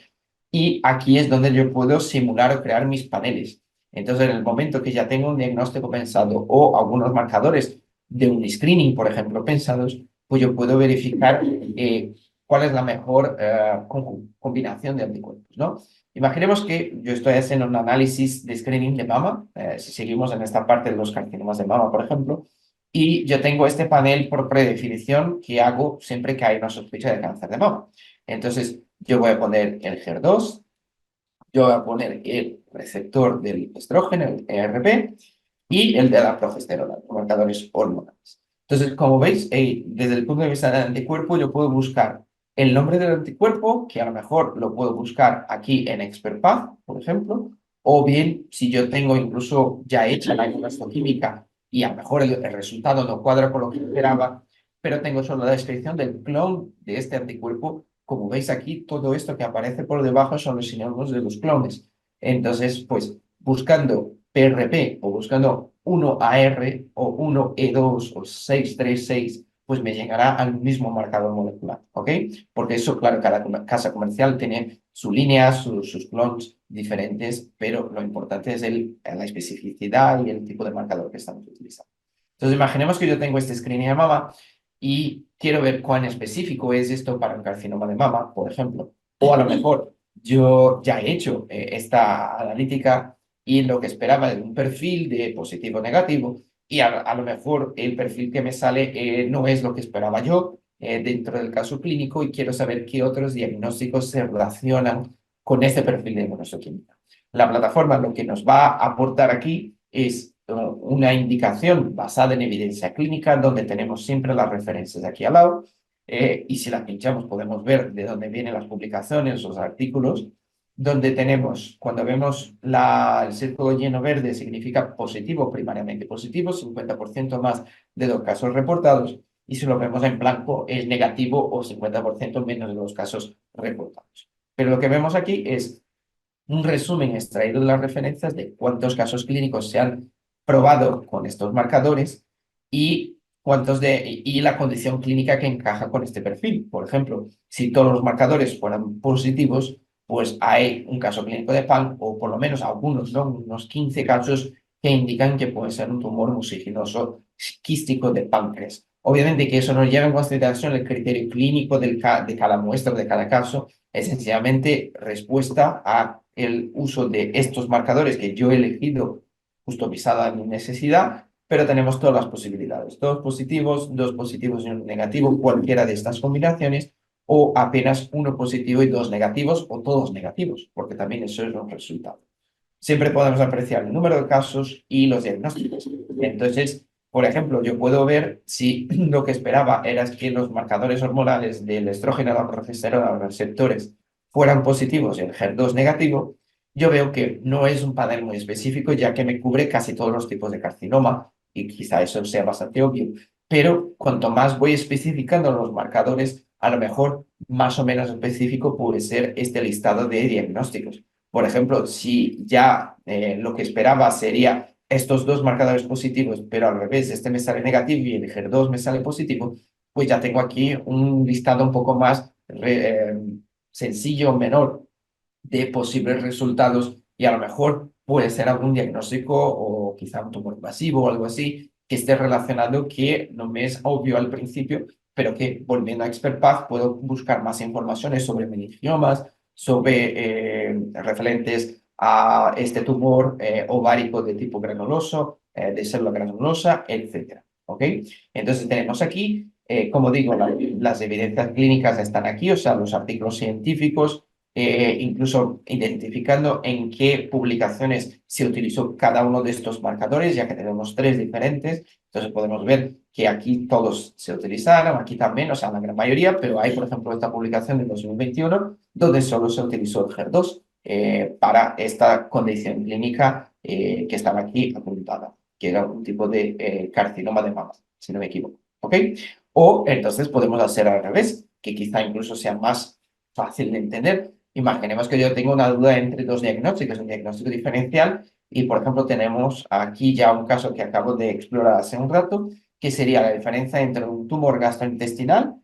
Y aquí es donde yo puedo simular o crear mis paneles. Entonces, en el momento que ya tengo un diagnóstico pensado o algunos marcadores de un screening, por ejemplo, pensados, pues yo puedo verificar cuál es la mejor combinación de anticuerpos, ¿no? Imaginemos que yo estoy haciendo un análisis de screening de mama, si seguimos en esta parte de los carcinomas de mama, por ejemplo, y yo tengo este panel por predefinición que hago siempre que hay una sospecha de cáncer de mama. Entonces, yo voy a poner el HER2, yo voy a poner el receptor del estrógeno, el ERP, y el de la progesterona, los marcadores hormonales. Entonces, como veis, desde el punto de vista del anticuerpo, yo puedo buscar el nombre del anticuerpo, que a lo mejor lo puedo buscar aquí en ExpertPath, por ejemplo, o bien si yo tengo incluso ya hecha la inmunohistoquímica y a lo mejor el resultado no cuadra con lo que esperaba, pero tengo solo la descripción del clon de este anticuerpo. Como veis aquí, todo esto que aparece por debajo son los sinónimos de los clones. Entonces, pues buscando PRP o buscando 1AR o 1E2 o 636, pues me llegará al mismo marcador molecular, ¿ok? Porque eso, claro, cada casa comercial tiene su línea, sus clones diferentes, pero lo importante es la especificidad y el tipo de marcador que estamos utilizando. Entonces, imaginemos que yo tengo este screening de mama y quiero ver cuán específico es esto para un carcinoma de mama, por ejemplo. O a lo mejor yo ya he hecho esta analítica y lo que esperaba es un perfil de positivo o negativo y a lo mejor el perfil que me sale no es lo que esperaba yo dentro del caso clínico y quiero saber qué otros diagnósticos se relacionan con este perfil de inmunohistoquímica. La plataforma lo que nos va a aportar aquí es una indicación basada en evidencia clínica donde tenemos siempre las referencias de aquí al lado y si las pinchamos podemos ver de dónde vienen las publicaciones, los artículos, donde tenemos, cuando vemos el círculo lleno verde significa positivo, primariamente positivo, 50% más de los casos reportados, y si lo vemos en blanco es negativo o 50% menos de los casos reportados. Pero lo que vemos aquí es un resumen extraído de las referencias de cuántos casos clínicos se han probado con estos marcadores y y la condición clínica que encaja con este perfil. Por ejemplo, si todos los marcadores fueran positivos, pues hay un caso clínico de PAN o por lo menos algunos, ¿no? Unos 15 casos que indican que puede ser un tumor muciginoso quístico de páncreas. Obviamente que eso no lleva en consideración el criterio clínico de cada muestra, de cada caso, es sencillamente respuesta a el uso de estos marcadores que yo he elegido customizada a mi necesidad, pero tenemos todas las posibilidades, dos positivos y un negativo, cualquiera de estas combinaciones, o apenas uno positivo y dos negativos, o todos negativos, porque también eso es un resultado. Siempre podemos apreciar el número de casos y los diagnósticos. Entonces, por ejemplo, yo puedo ver si lo que esperaba era que los marcadores hormonales del estrógeno, la progesterona, los receptores fueran positivos y el HER2 negativo. Yo veo que no es un panel muy específico, ya que me cubre casi todos los tipos de carcinoma, y quizá eso sea bastante obvio. Pero cuanto más voy especificando los marcadores, a lo mejor más o menos específico puede ser este listado de diagnósticos. Por ejemplo, si ya lo que esperaba sería estos dos marcadores positivos, pero al revés, este me sale negativo y el HER2 me sale positivo, pues ya tengo aquí un listado un poco más sencillo, menor, de posibles resultados y a lo mejor puede ser algún diagnóstico o quizá un tumor invasivo o algo así que esté relacionado que no me es obvio al principio, pero que volviendo a ExpertPath puedo buscar más informaciones sobre meningiomas, sobre referentes a este tumor ovárico de tipo granuloso, de célula granulosa, etcétera. ¿Ok? Entonces tenemos aquí, como digo, las evidencias clínicas están aquí, o sea, los artículos científicos incluso identificando en qué publicaciones se utilizó cada uno de estos marcadores, ya que tenemos tres diferentes. Entonces podemos ver que aquí todos se utilizaron, aquí también, o sea, la gran mayoría, pero hay, por ejemplo, esta publicación de 2021 donde solo se utilizó el HER2 para esta condición clínica que estaba aquí apuntada, que era un tipo de carcinoma de mama, si no me equivoco. ¿Ok? O entonces podemos hacer al revés, que quizá incluso sea más fácil de entender. Imaginemos que yo tengo una duda entre dos diagnósticos, un diagnóstico diferencial, y por ejemplo tenemos aquí ya un caso que acabo de explorar hace un rato, que sería la diferencia entre un tumor gastrointestinal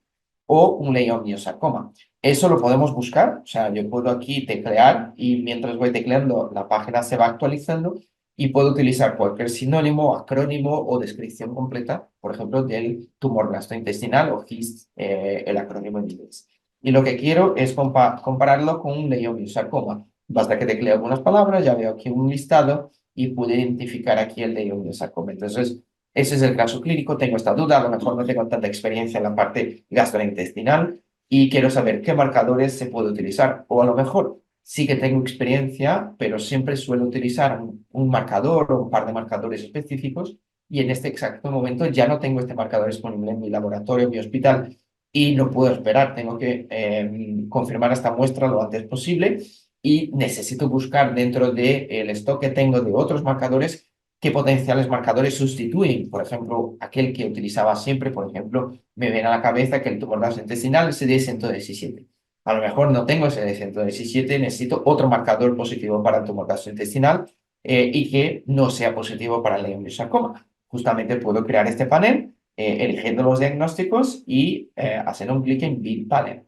o un leiomiosarcoma. Eso lo podemos buscar, o sea, yo puedo aquí teclear y mientras voy tecleando la página se va actualizando y puedo utilizar cualquier sinónimo, acrónimo o descripción completa, por ejemplo, del tumor gastrointestinal o GIST, el acrónimo en inglés. Y lo que quiero es compararlo con un leiomiosarcoma. Basta que teclee algunas palabras, ya veo aquí un listado y puedo identificar aquí el leiomiosarcoma. Entonces, ese es el caso clínico, tengo esta duda, a lo mejor no tengo tanta experiencia en la parte gastrointestinal y quiero saber qué marcadores se puede utilizar. O a lo mejor sí que tengo experiencia, pero siempre suelo utilizar un marcador o un par de marcadores específicos y en este exacto momento ya no tengo este marcador disponible en mi laboratorio, en mi hospital y no puedo esperar, tengo que confirmar esta muestra lo antes posible y necesito buscar dentro del stock que tengo de otros marcadores qué potenciales marcadores sustituyen. Por ejemplo, aquel que utilizaba siempre, por ejemplo, me viene a la cabeza que el tumor gastrointestinal es CD117. A lo mejor no tengo ese CD117, necesito otro marcador positivo para el tumor gastrointestinal y que no sea positivo para el leiomyosarcoma. Justamente puedo crear este panel eligiendo los diagnósticos y hacer un clic en Build Panel.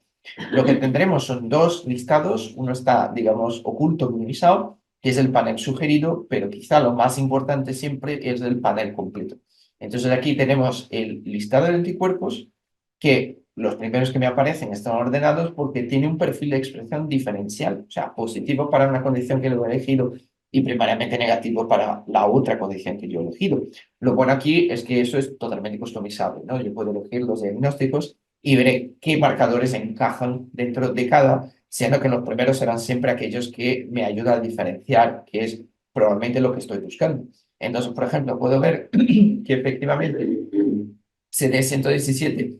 Lo que tendremos son dos listados, uno está, digamos, oculto, minimizado, que es el panel sugerido, pero quizá lo más importante siempre es el panel completo. Entonces aquí tenemos el listado de anticuerpos, que los primeros que me aparecen están ordenados porque tiene un perfil de expresión diferencial, o sea, positivo para una condición que lo he elegido y primariamente negativo para la otra condición que yo he elegido. Lo bueno aquí es que eso es totalmente customizable, ¿no? Yo puedo elegir los diagnósticos y veré qué marcadores encajan dentro de cada, siendo que los primeros serán siempre aquellos que me ayudan a diferenciar, que es probablemente lo que estoy buscando. Entonces, por ejemplo, puedo ver que efectivamente CD117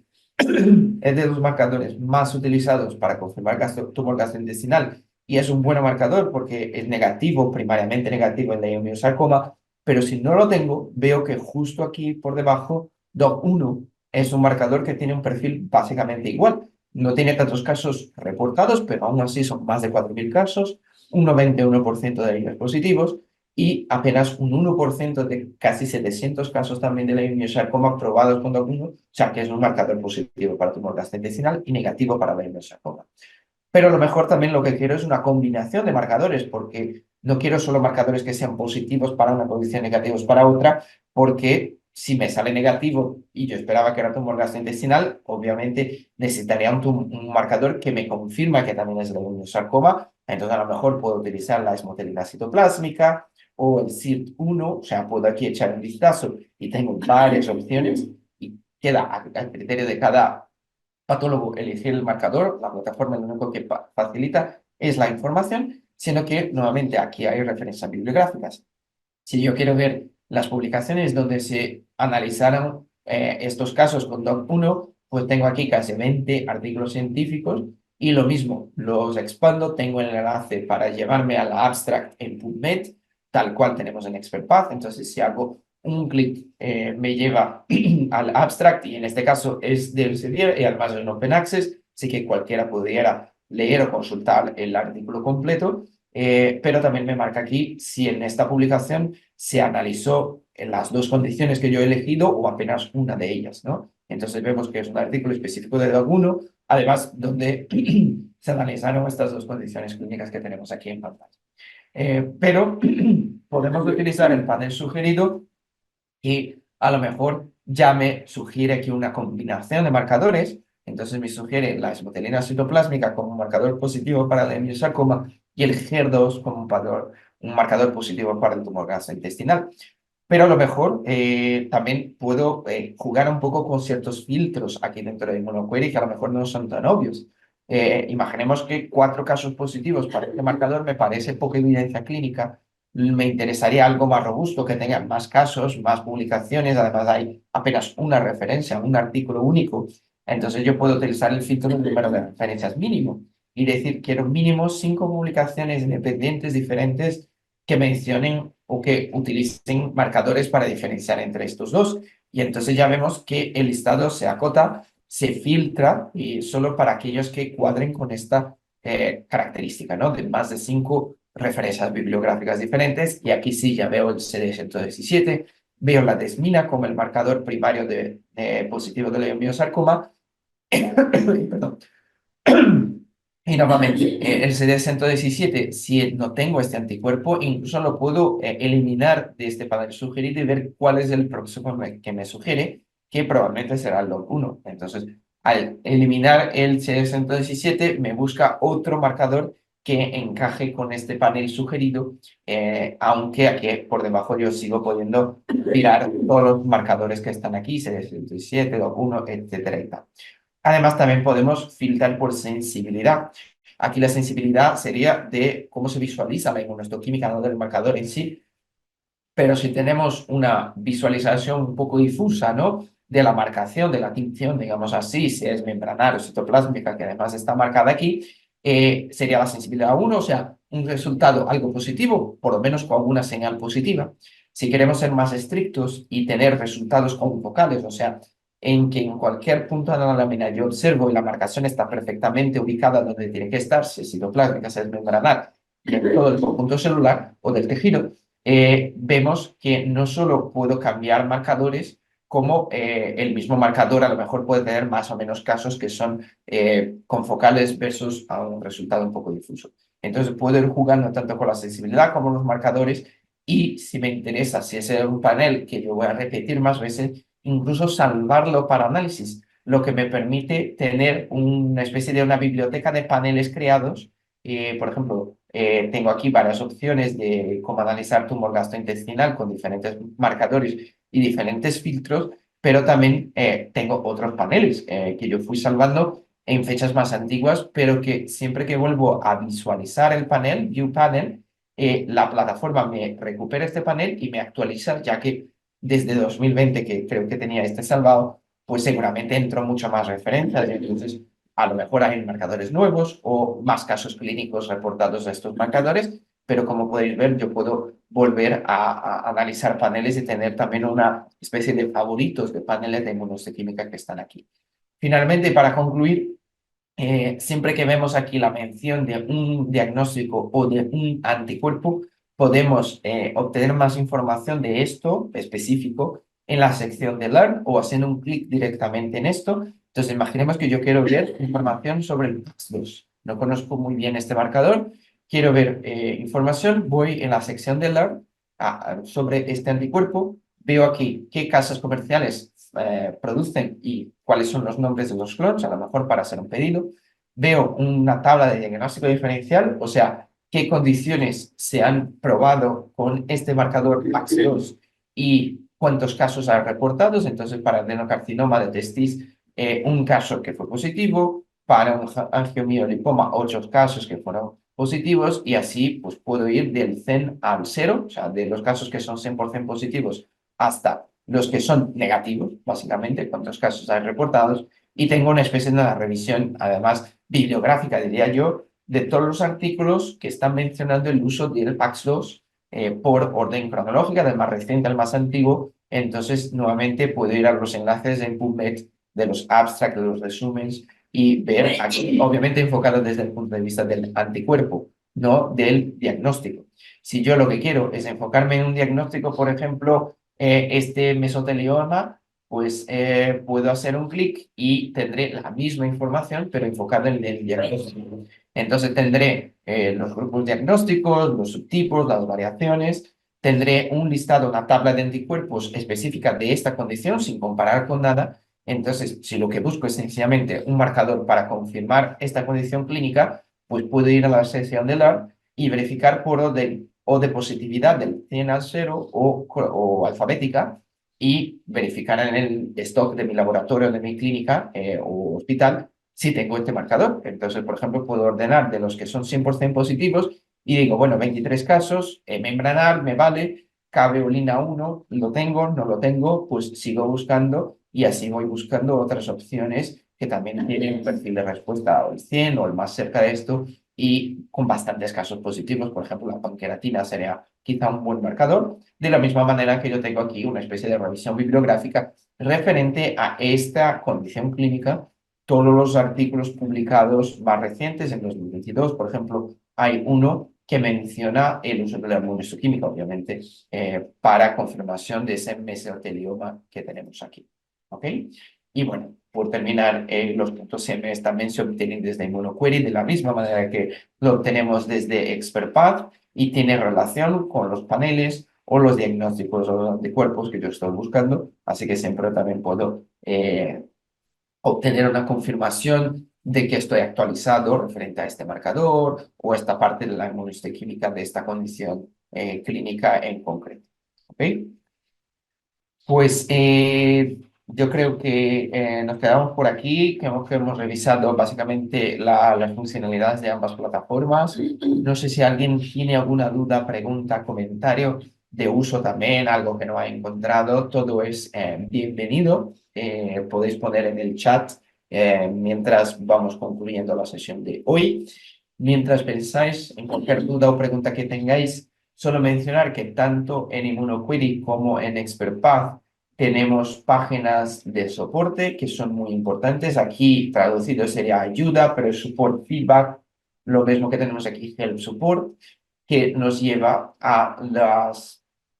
es de los marcadores más utilizados para confirmar tumor gastrointestinal y es un buen marcador porque es negativo, primariamente negativo en leiomyosarcoma, pero si no lo tengo, veo que justo aquí por debajo, DOC1 es un marcador que tiene un perfil básicamente igual. No tiene tantos casos reportados, pero aún así son más de 4.000 casos, un 91% de ellos positivos y apenas un 1% de casi 700 casos también de leiomyosarcoma probados con DOC1, o sea que es un marcador positivo para tumor gastrointestinal y negativo para leiomyosarcoma. Pero a lo mejor también lo que quiero es una combinación de marcadores, porque no quiero solo marcadores que sean positivos para una condición, negativos para otra, porque si me sale negativo y yo esperaba que era tumor gastrointestinal, obviamente necesitaría un marcador que me confirma que también es leiomyosarcoma. Entonces a lo mejor puedo utilizar la esmotelina citoplásmica o el SIRT1, o sea, puedo aquí echar un vistazo y tengo varias opciones y queda al criterio de cada patólogo elegir el marcador, la plataforma lo único que facilita es la información, sino que nuevamente aquí hay referencias bibliográficas. Si yo quiero ver las publicaciones donde se analizaron estos casos con DOC1, pues tengo aquí casi 20 artículos científicos y lo mismo, los expando, tengo el enlace para llevarme a la abstract en PubMed, tal cual tenemos en ExpertPath, entonces si hago un clic me lleva al abstract y en este caso es del Elsevier y además es en Open Access, así que cualquiera pudiera leer o consultar el artículo completo, pero también me marca aquí si en esta publicación se analizó en las dos condiciones que yo he elegido o apenas una de ellas, ¿no? Entonces vemos que es un artículo específico de DOC1, además donde se analizaron estas dos condiciones clínicas que tenemos aquí en pantalla. Pero podemos utilizar el panel sugerido y a lo mejor ya me sugiere aquí una combinación de marcadores. Entonces me sugiere la esmotelina citoplásmica como un marcador positivo para el leiomyosarcoma y el HER2 como un marcador positivo para el tumor gastrointestinal. Pero a lo mejor también puedo jugar un poco con ciertos filtros aquí dentro de ImmunoQuery que a lo mejor no son tan obvios. Imaginemos que 4 casos positivos para este marcador me parece poca evidencia clínica. Me interesaría algo más robusto, que tenga más casos, más publicaciones. Además, hay apenas una referencia, un artículo único. Entonces, yo puedo utilizar el filtro del número de referencias mínimo y decir, quiero mínimo 5 publicaciones independientes diferentes que mencionen o que utilicen marcadores para diferenciar entre estos dos. Y entonces ya vemos que el listado se acota, se filtra y solo para aquellos que cuadren con esta característica, ¿no? De más de 5 referencias bibliográficas diferentes. Y aquí sí ya veo el CD117, veo la desmina como el marcador primario de positivo de leiomyosarcoma. Perdón. Y nuevamente, el CD117, si no tengo este anticuerpo, incluso lo puedo eliminar de este panel sugerido y ver cuál es el próximo que me sugiere, que probablemente será el log1. Entonces, al eliminar el CD117, me busca otro marcador que encaje con este panel sugerido, aunque aquí por debajo yo sigo pudiendo mirar todos los marcadores que están aquí, CD117, log1, etcétera y tal. Además, también podemos filtrar por sensibilidad. Aquí la sensibilidad sería de cómo se visualiza la inmunohistoquímica, no del marcador en sí, pero si tenemos una visualización un poco difusa, ¿no? De la marcación, de la tinción, digamos así, si es membranaria o citoplásmica, que además está marcada aquí, sería la sensibilidad 1, o sea, un resultado algo positivo, por lo menos con alguna señal positiva. Si queremos ser más estrictos y tener resultados confocales, o sea, en que en cualquier punto de la lámina yo observo y la marcación está perfectamente ubicada donde tiene que estar, si es citoplásmica, si es membranaria, y en todo el conjunto celular o del tejido, vemos que no solo puedo cambiar marcadores, como el mismo marcador a lo mejor puede tener más o menos casos que son confocales versus a un resultado un poco difuso. Entonces puedo ir jugando tanto con la sensibilidad como los marcadores y si me interesa, si es un panel que yo voy a repetir más veces, incluso salvarlo para análisis, lo que me permite tener una especie de una biblioteca de paneles creados. Por ejemplo, tengo aquí varias opciones de cómo analizar tumor gastrointestinal con diferentes marcadores y diferentes filtros, pero también tengo otros paneles que yo fui salvando en fechas más antiguas, pero que siempre que vuelvo a visualizar el panel, View Panel, la plataforma me recupera este panel y me actualiza, ya que desde 2020, que creo que tenía este salvado, pues seguramente entró mucho más referencias. Entonces, a lo mejor hay marcadores nuevos o más casos clínicos reportados a estos marcadores, pero como podéis ver, yo puedo volver a analizar paneles y tener también una especie de favoritos de paneles de inmunohistoquímica que están aquí. Finalmente, para concluir, siempre que vemos aquí la mención de un diagnóstico o de un anticuerpo, podemos obtener más información de esto específico en la sección de Learn o haciendo un clic directamente en esto. Entonces, imaginemos que yo quiero ver información sobre el PAX2. No conozco muy bien este marcador, quiero ver información, voy en la sección de Learn sobre este anticuerpo, veo aquí qué casas comerciales producen y cuáles son los nombres de los clones, a lo mejor para hacer un pedido. Veo una tabla de diagnóstico diferencial, o sea, qué condiciones se han probado con este marcador PAX2 y cuántos casos hay reportados. Entonces, para el adenocarcinoma de testis, un caso que fue positivo, para un angiomiolipoma, 8 casos que fueron positivos, y así pues puedo ir del 100 al 0, o sea, de los casos que son 100% positivos hasta los que son negativos, básicamente, cuántos casos hay reportados, y tengo una especie de una revisión, además, bibliográfica, diría yo, de todos los artículos que están mencionando el uso del PAX2 por orden cronológica, del más reciente al más antiguo. Entonces, nuevamente puedo ir a los enlaces en PubMed de los abstracts, de los resúmenes, y ver aquí, obviamente enfocado desde el punto de vista del anticuerpo, no del diagnóstico. Si yo lo que quiero es enfocarme en un diagnóstico, por ejemplo, este mesotelioma, pues puedo hacer un clic y tendré la misma información, pero enfocada en el diagnóstico. Entonces tendré los grupos diagnósticos, los subtipos, las variaciones, tendré un listado, una tabla de anticuerpos específica de esta condición sin comparar con nada. Entonces, si lo que busco es sencillamente un marcador para confirmar esta condición clínica, pues puedo ir a la sección de LAR y verificar por orden o de positividad del 100 al 0 o alfabética y verificar en el stock de mi laboratorio, de mi clínica o hospital, si tengo este marcador. Entonces, por ejemplo, puedo ordenar de los que son 100% positivos y digo, bueno, 23 casos, membranal, me vale, caveolina 1, lo tengo, no lo tengo, pues sigo buscando y así voy buscando otras opciones que también tienen un perfil de respuesta o el 100 o el más cerca de esto y con bastantes casos positivos. Por ejemplo, la panqueratina sería quizá un buen marcador, de la misma manera que yo tengo aquí una especie de revisión bibliográfica referente a esta condición clínica. Todos los artículos publicados más recientes, en 2022, por ejemplo, hay uno que menciona el uso de la inmunohistoquímica, obviamente, para confirmación de ese mesotelioma que tenemos aquí. ¿Ok? Y bueno, por terminar, los puntos CMS también se obtienen desde ImmunoQuery de la misma manera que lo obtenemos desde ExpertPath y tiene relación con los paneles o los diagnósticos o los anticuerpos que yo estoy buscando, así que siempre también puedo obtener una confirmación de que estoy actualizado referente a este marcador o esta parte de la inmunohistoquímica de esta condición clínica en concreto. ¿Ok? Pues yo creo que nos quedamos por aquí. Creo que hemos revisado básicamente las funcionalidades de ambas plataformas. No sé si alguien tiene alguna duda, pregunta, comentario de uso también, algo que no ha encontrado. Todo es bienvenido. Podéis poner en el chat mientras vamos concluyendo la sesión de hoy. Mientras pensáis en cualquier duda o pregunta que tengáis, solo mencionar que tanto en ImmunoQuery como en ExpertPath tenemos páginas de soporte que son muy importantes. Aquí traducido sería ayuda, pero es support feedback, lo mismo que tenemos aquí, help support, que nos lleva a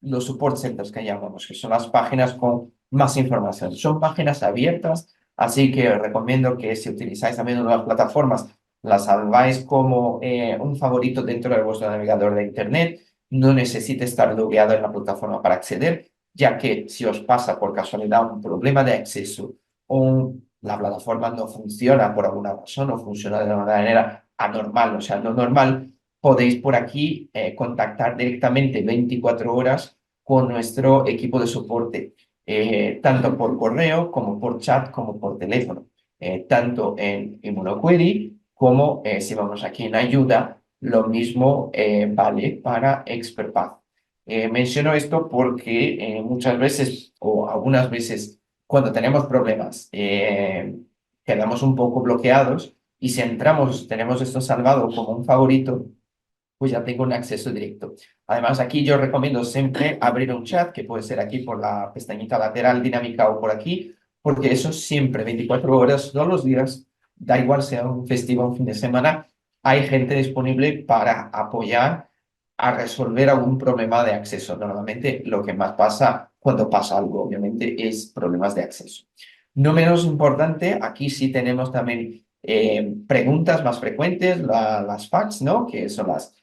los support centers que llamamos, que son las páginas con más información. Son páginas abiertas, así que os recomiendo que si utilizáis también una de las plataformas, las salváis como un favorito dentro de vuestro navegador de Internet. No necesite estar logueado en la plataforma para acceder, ya que si os pasa por casualidad un problema de acceso o la plataforma no funciona por alguna razón o funciona de una manera anormal, o sea, no normal, podéis por aquí contactar directamente 24 horas con nuestro equipo de soporte, tanto por correo como por chat como por teléfono, tanto en ImmunoQuery como si vamos aquí en ayuda, lo mismo vale para ExpertPath. Menciono esto porque muchas veces o algunas veces cuando tenemos problemas quedamos un poco bloqueados y si entramos, tenemos esto salvado como un favorito, pues ya tengo un acceso directo. Además, aquí yo recomiendo siempre abrir un chat, que puede ser aquí por la pestañita lateral dinámica o por aquí, porque eso siempre, 24 horas, todos los días, da igual sea un festivo o un fin de semana, hay gente disponible para apoyar a resolver algún problema de acceso. Normalmente lo que más pasa cuando pasa algo, obviamente, es problemas de acceso. No menos importante, aquí sí tenemos también preguntas más frecuentes, las FAQs, ¿no? Que son las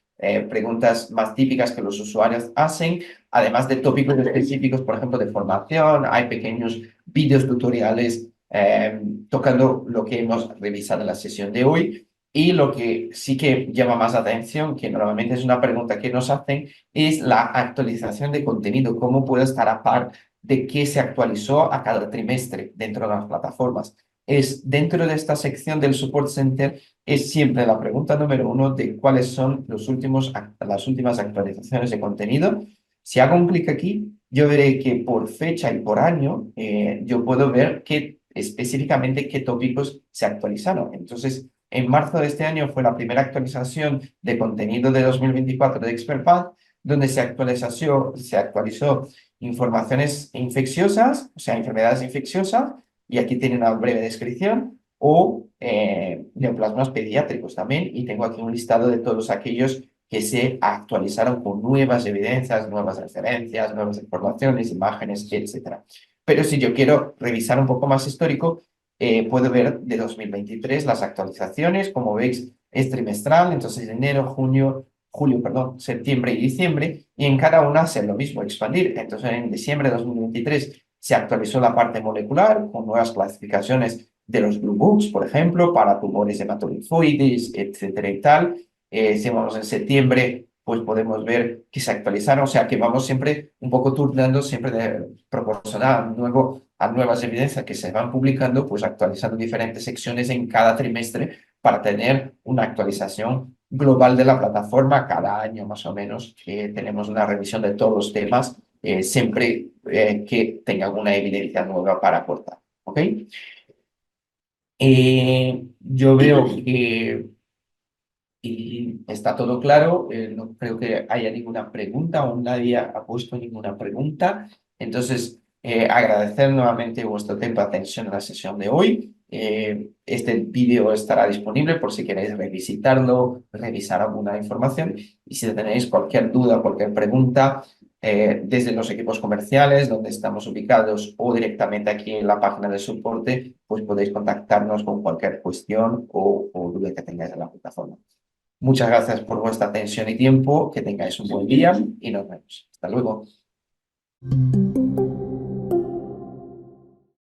preguntas más típicas que los usuarios hacen, además de tópicos específicos, por ejemplo, de formación, hay pequeños vídeos tutoriales tocando lo que hemos revisado en la sesión de hoy. Y lo que sí que llama más atención, que normalmente es una pregunta que nos hacen, es la actualización de contenido. ¿Cómo puedo estar a par de qué se actualizó a cada trimestre dentro de las plataformas? Es dentro de esta sección del Support Center, es siempre la pregunta número uno de cuáles son las últimas actualizaciones de contenido. Si hago un clic aquí, yo veré que por fecha y por año, yo puedo ver específicamente qué tópicos se actualizaron. Entonces, en marzo de este año fue la primera actualización de contenido de 2024 de ExpertPath, donde se actualizó informaciones infecciosas, o sea, enfermedades infecciosas, y aquí tiene una breve descripción, o neoplasmas pediátricos también, y tengo aquí un listado de todos aquellos que se actualizaron con nuevas evidencias, nuevas referencias, nuevas informaciones, imágenes, etcétera. Pero si yo quiero revisar un poco más histórico, puedo ver de 2023 las actualizaciones, como veis, es trimestral, entonces enero, julio, perdón, septiembre y diciembre, y en cada una hacer lo mismo, expandir. Entonces en diciembre de 2023 se actualizó la parte molecular con nuevas clasificaciones de los Blue Books, por ejemplo, para tumores hematolinfoides, etcétera y tal. Si vamos en septiembre, pues podemos ver que se actualizaron, o sea que vamos siempre un poco turnando, siempre de proporcionar un nuevo a nuevas evidencias que se van publicando, pues actualizando diferentes secciones en cada trimestre para tener una actualización global de la plataforma cada año más o menos, que tenemos una revisión de todos los temas, siempre que tenga alguna evidencia nueva para aportar. ¿Ok? Yo veo que está todo claro, no creo que haya ninguna pregunta o nadie ha puesto ninguna pregunta. Entonces, agradecer nuevamente vuestro tiempo y atención en la sesión de hoy. Este vídeo estará disponible por si queréis revisitarlo, revisar alguna información. Y si tenéis cualquier duda, cualquier pregunta, desde los equipos comerciales, donde estamos ubicados, o directamente aquí en la página de soporte, pues podéis contactarnos con cualquier cuestión o duda que tengáis en la plataforma. Muchas gracias por vuestra atención y tiempo. Que tengáis un buen día y nos vemos. Hasta luego.